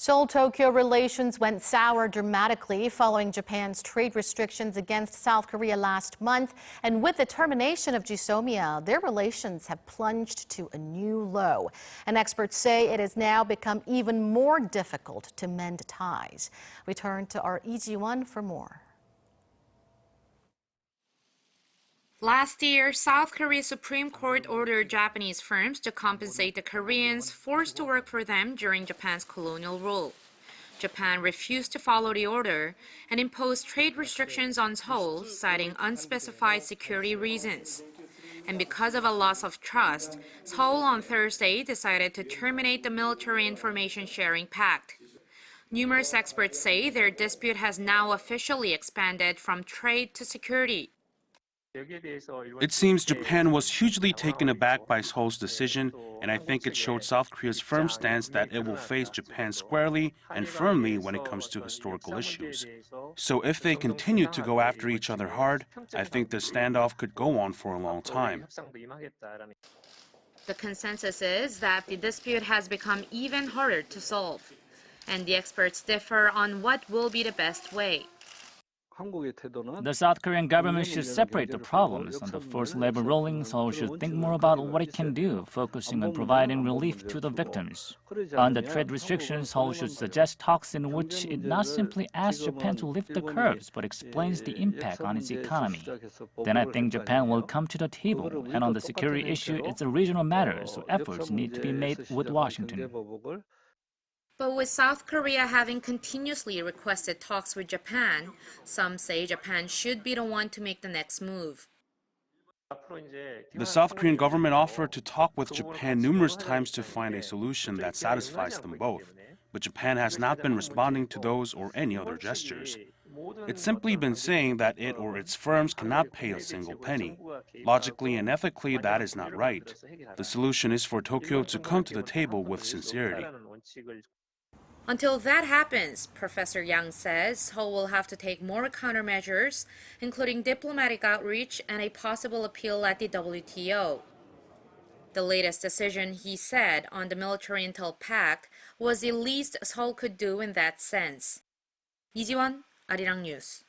Seoul-Tokyo relations went sour dramatically following Japan's trade restrictions against South Korea last month. And with the termination of GSOMIA, their relations have plunged to a new low. And experts say it has now become even more difficult to mend ties. We turn to our Lee Ji-won for more. Last year, South Korea's Supreme Court ordered Japanese firms to compensate the Koreans forced to work for them during Japan's colonial rule. Japan refused to follow the order and imposed trade restrictions on Seoul, citing unspecified security reasons. And because of a loss of trust, Seoul on Thursday decided to terminate the military information sharing pact. Numerous experts say their dispute has now officially expanded from trade to security. It seems Japan was hugely taken aback by Seoul's decision, and I think it showed South Korea's firm stance that it will face Japan squarely and firmly when it comes to historical issues. So if they continue to go after each other hard, I think the standoff could go on for a long time. The consensus is that the dispute has become even harder to solve, and the experts differ on what will be the best way. The South Korean government should separate the problems. On the forced labor ruling, Seoul should think more about what it can do, focusing on providing relief to the victims. On the trade restrictions, Seoul should suggest talks in which it not simply asks Japan to lift the curbs, but explains the impact on its economy. Then I think Japan will come to the table. And on the security issue, it's a regional matter, so efforts need to be made with Washington. But with South Korea having continuously requested talks with Japan, some say Japan should be the one to make the next move. The South Korean government offered to talk with Japan numerous times to find a solution that satisfies them both, but Japan has not been responding to those or any other gestures. It's simply been saying that it or its firms cannot pay a single penny. Logically and ethically, that is not right. The solution is for Tokyo to come to the table with sincerity. Until that happens, Professor Yang says Seoul will have to take more countermeasures, including diplomatic outreach and a possible appeal at the WTO. The latest decision, he said, on the military intel pact was the least Seoul could do in that sense. Lee Ji-won, Arirang News.